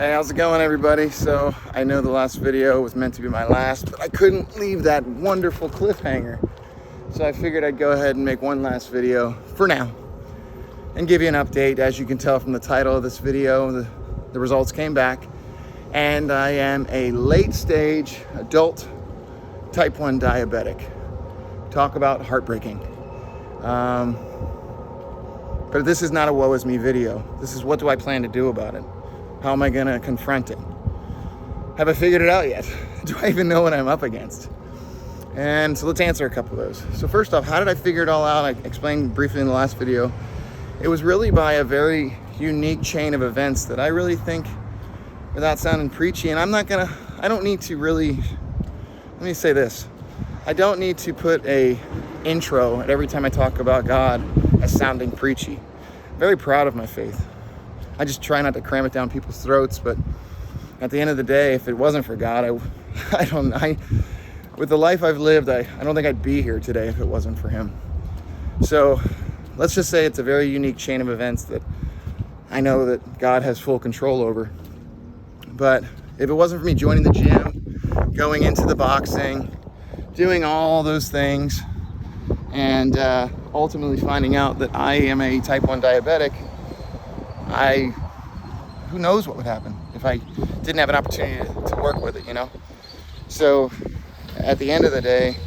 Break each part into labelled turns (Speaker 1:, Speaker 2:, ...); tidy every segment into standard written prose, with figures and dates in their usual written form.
Speaker 1: Hey, how's it going, everybody? So I know the last video was meant to be my last, but I couldn't leave that wonderful cliffhanger. So I figured I'd go ahead and make one last video for now and give you an update. As you can tell from the title of this video, the results came back, and I am a late stage adult type 1 diabetic. Talk about heartbreaking. But this is not a woe is me video. This is what do I plan to do about it? How am I gonna confront it? Have I figured it out yet? Do I even know what I'm up against? And so let's answer a couple of those. So first off, how did I figure it all out? I explained briefly in the last video. It was really by a very unique chain of events that I really think, without sounding preachy, and I don't need to really, let me say this. I don't need to put a intro at every time I talk about God as sounding preachy. I'm very proud of my faith. I just try not to cram it down people's throats, but at the end of the day, if it wasn't for God, with the life I've lived, I don't think I'd be here today if it wasn't for him. So let's just say it's a very unique chain of events that I know that God has full control over. But if it wasn't for me joining the gym, going into the boxing, doing all those things, and ultimately finding out that I am a type 1 diabetic, who knows what would happen if I didn't have an opportunity to work with it, you know? So at the end of the day,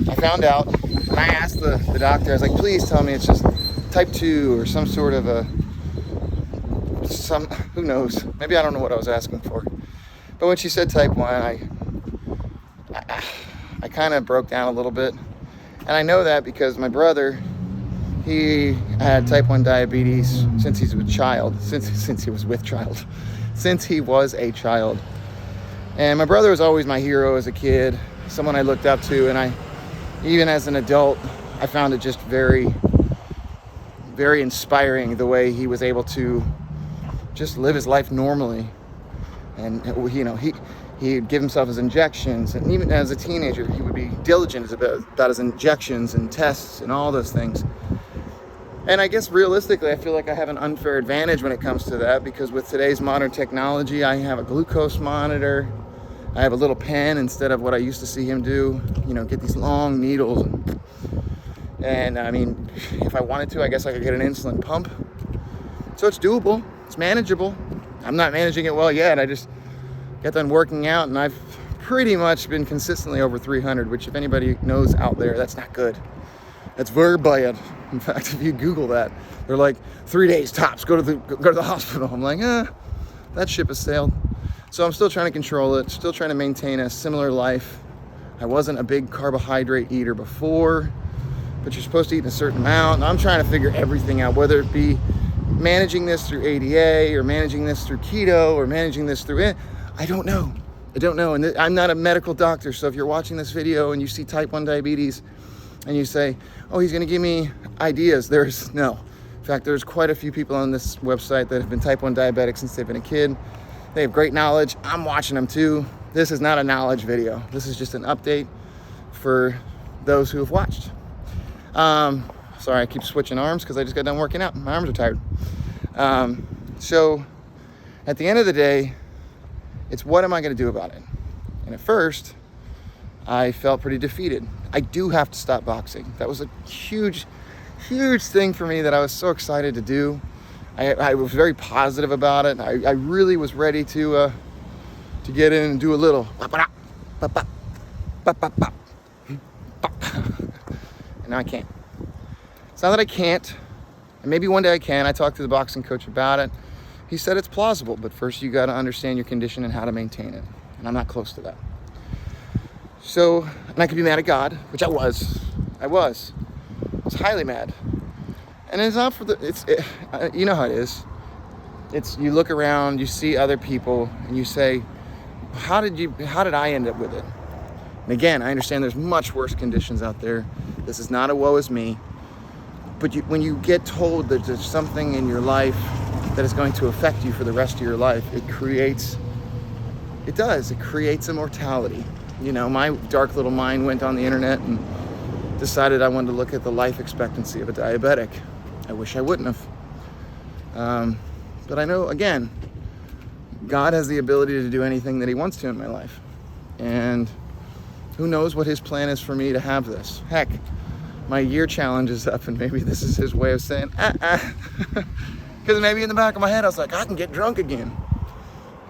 Speaker 1: I found out, and I asked the doctor, I was like, please tell me it's just type 2 or some sort of who knows? Maybe I don't know what I was asking for. But when she said type 1, I kind of broke down a little bit. And I know that because my brother, he had type 1 diabetes since he was a child. Since he was a child. And my brother was always my hero as a kid, someone I looked up to, and even as an adult, I found it just very, very inspiring the way he was able to just live his life normally. And you know, he'd give himself his injections, and even as a teenager, he would be diligent about his injections and tests and all those things. And I guess realistically, I feel like I have an unfair advantage when it comes to that, because with today's modern technology, I have a glucose monitor. I have a little pen instead of what I used to see him do, you know, get these long needles. And I mean, if I wanted to, I guess I could get an insulin pump. So it's doable, it's manageable. I'm not managing it well yet. I just got done working out, and I've pretty much been consistently over 300, which if anybody knows out there, that's not good. That's very bad. In fact, if you Google that, they're like 3 days tops, go to the hospital. I'm like, that ship has sailed. So I'm still trying to control it, still trying to maintain a similar life. I wasn't a big carbohydrate eater before, but you're supposed to eat in a certain amount. And I'm trying to figure everything out, whether it be managing this through ADA or managing this through keto or managing this through it. I don't know. And I'm not a medical doctor. So if you're watching this video and you see type 1 diabetes and you say, oh, he's going to give me ideas, no. In fact, there's quite a few people on this website that have been type 1 diabetic since they've been a kid. They have great knowledge. I'm watching them too. This is not a knowledge video. This is just an update for those who have watched. Sorry, I keep switching arms because I just got done working out. My arms are tired. So at the end of the day, it's what am I going to do about it? And at first, I felt pretty defeated. I do have to stop boxing. That was a huge, huge thing for me that I was so excited to do. I was very positive about it. I really was ready to get in and do a little. And now I can't. It's not that I can't. And maybe one day I can. I talked to the boxing coach about it. He said it's plausible, but first you got to understand your condition and how to maintain it. And I'm not close to that. So, and I could be mad at God, which I was. I was highly mad. And it's not for you know how it is. It's, you look around, you see other people, and you say, how did I end up with it? And again, I understand there's much worse conditions out there. This is not a woe is me. But when you get told that there's something in your life that is going to affect you for the rest of your life, it creates a mortality. You know, my dark little mind went on the internet and decided I wanted to look at the life expectancy of a diabetic. I wish I wouldn't have. But I know, again, God has the ability to do anything that he wants to in my life. And who knows what his plan is for me to have this. Heck, my year challenge is up, and maybe this is his way of saying, because maybe in the back of my head, I was like, I can get drunk again.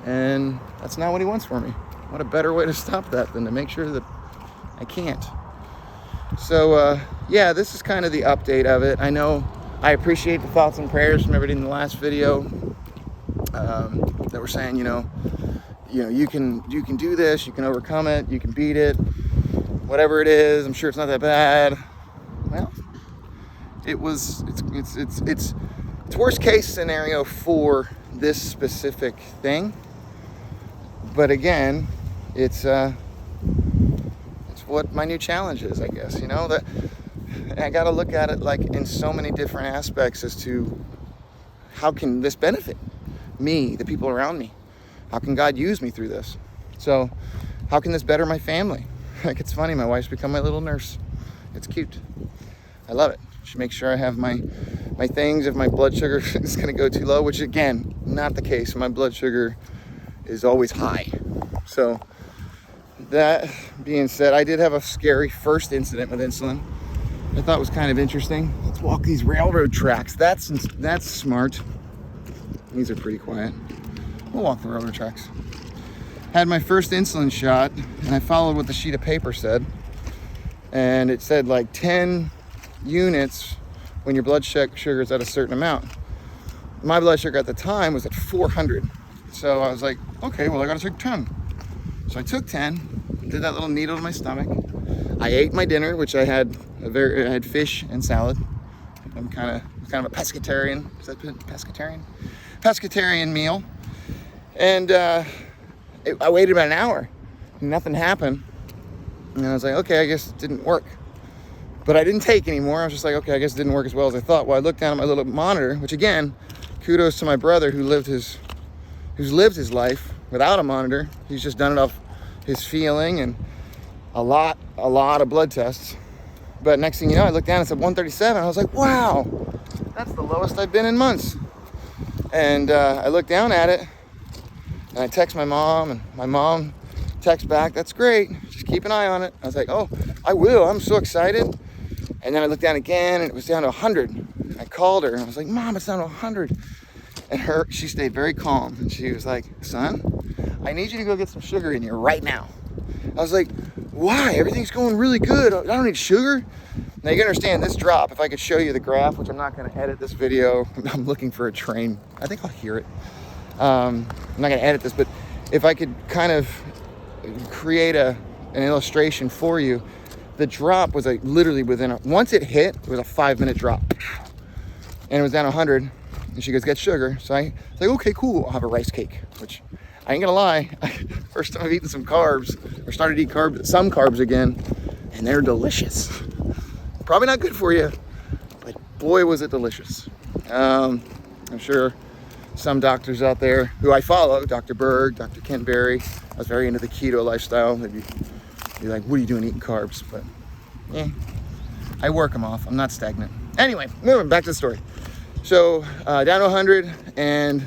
Speaker 1: And that's not what he wants for me. What a better way to stop that than to make sure that I can't. So, yeah, this is kind of the update of it. I know I appreciate the thoughts and prayers from everybody in the last video that were saying, you know, you can do this, you can overcome it, you can beat it, whatever it is. I'm sure it's not that bad. Well, it's worst case scenario for this specific thing. But again, it's what my new challenge is, I guess. You know, that I got to look at it like in so many different aspects as to how can this benefit me, the people around me? How can God use me through this? So how can this better my family? Like, it's funny, my wife's become my little nurse. It's cute. I love it. She makes sure I have my things if my blood sugar is going to go too low, which again, not the case. My blood sugar is always high. So that being said, I did have a scary first incident with insulin. I thought was kind of interesting. Let's walk these railroad tracks. That's smart. These are pretty quiet. We'll walk the railroad tracks. Had my first insulin shot, and I followed what the sheet of paper said. And it said like 10 units when your blood sugar is at a certain amount. My blood sugar at the time was at 400. So I was like, okay, well, I gotta take 10. So I took 10, did that little needle to my stomach. I ate my dinner, which I had I had fish and salad. I'm kind of a pescatarian. Is that pescatarian? Pescatarian meal. And I waited about an hour. Nothing happened. And I was like, okay, I guess it didn't work. But I didn't take anymore. I was just like, okay, I guess it didn't work as well as I thought. Well, I looked down at my little monitor, which again, kudos to my brother who's lived his life without a monitor. He's just done it off his feeling and a lot of blood tests. But next thing you know, I looked down and it said 137. I was like, wow, that's the lowest I've been in months. And I looked down at it and I text my mom, and my mom texts back, that's great, just keep an eye on it. I was like, oh, I will, I'm so excited. And then I looked down again and it was down to 100. I called her and I was like, Mom, it's down to 100. And she stayed very calm. And she was like, son, I need you to go get some sugar in here right now. I was like, why? Everything's going really good. I don't need sugar. Now you can understand this drop. If I could show you the graph, which I'm not going to edit this video. I'm looking for a train. I think I'll hear it. I'm not going to edit this, but if I could kind of create an illustration for you, the drop was like literally once it hit, it was a 5-minute drop. And it was down 100. And she goes, get sugar. So I was like, okay, cool. I'll have a rice cake, which I ain't gonna lie. First time I've eaten some carbs, or started to eat some carbs again, and they're delicious. Probably not good for you, but boy, was it delicious. I'm sure some doctors out there who I follow, Dr. Berg, Dr. Kent Berry, I was very into the keto lifestyle. They'd be like, what are you doing eating carbs? But yeah, I work them off. I'm not stagnant. Anyway, moving back to the story. So down to 100, and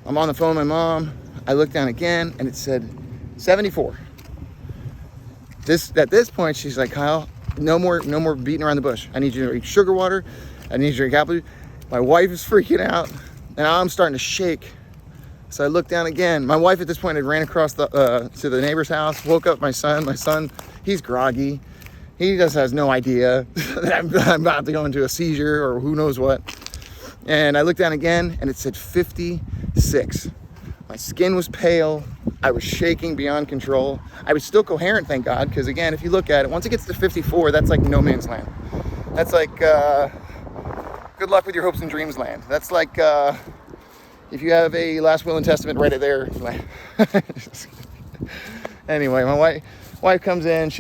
Speaker 1: I'm on the phone with my mom. I looked down again and it said 74. At this point, she's like, Kyle, no more beating around the bush. I need you to drink sugar water. I need you to drink apple juice. My wife is freaking out and I'm starting to shake. So I looked down again. My wife at this point had ran across to the neighbor's house, woke up my son. My son, he's groggy. He just has no idea that I'm about to go into a seizure or who knows what. And I looked down again and it said 56. My skin was pale. I was shaking beyond control. I was still coherent, thank God, because again, if you look at it, once it gets to 54, that's like no man's land. That's like good luck with your hopes and dreams land. That's like if you have a last will and testament right there. Anyway, my wife comes in.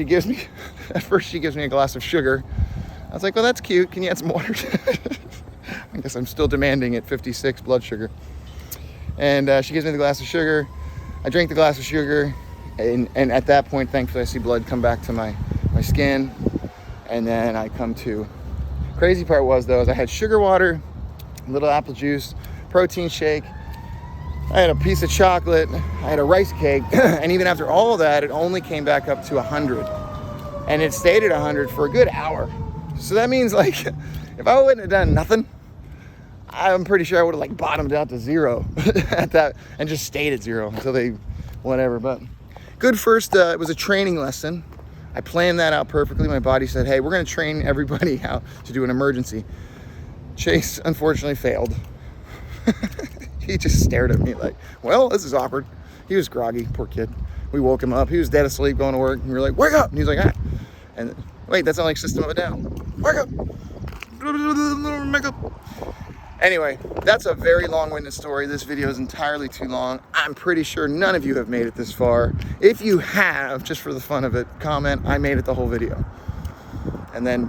Speaker 1: At first she gives me a glass of sugar. I was like, well, that's cute. Can you add some water? I guess I'm still demanding at 56 blood sugar. And she gives me the glass of sugar. I drink the glass of sugar. And at that point, thankfully, I see blood come back to my skin. And then I come to. Crazy part was, though, is I had sugar water, a little apple juice, protein shake, I had a piece of chocolate, I had a rice cake, and even after all of that, it only came back up to 100. And it stayed at 100 for a good hour. So that means, like, if I wouldn't have done nothing, I'm pretty sure I would have, like, bottomed out to 0 at that and just stayed at 0 until they, whatever. But good first, it was a training lesson. I planned that out perfectly. My body said, hey, we're going to train everybody how to do an emergency. Chase, unfortunately, failed. He just stared at me like, well, this is awkward. He was groggy, poor kid. We woke him up. He was dead asleep going to work. And we were like, wake up. And he's like, ah. And wait, that's not like System of a Down. Wake up. Anyway, that's a very long-winded story. This video is entirely too long. I'm pretty sure none of you have made it this far. If you have, just for the fun of it, comment, I made it the whole video. And then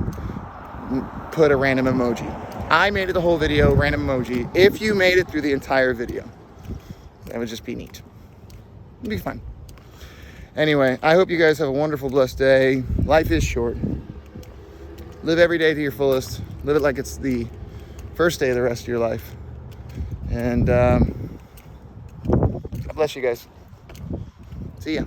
Speaker 1: put a random emoji. I made it the whole video, random emoji. If you made it through the entire video, that would just be neat. It'd be fun. Anyway, I hope you guys have a wonderful, blessed day. Life is short. Live every day to your fullest. Live it like it's the first day of the rest of your life. And God bless you guys. See ya.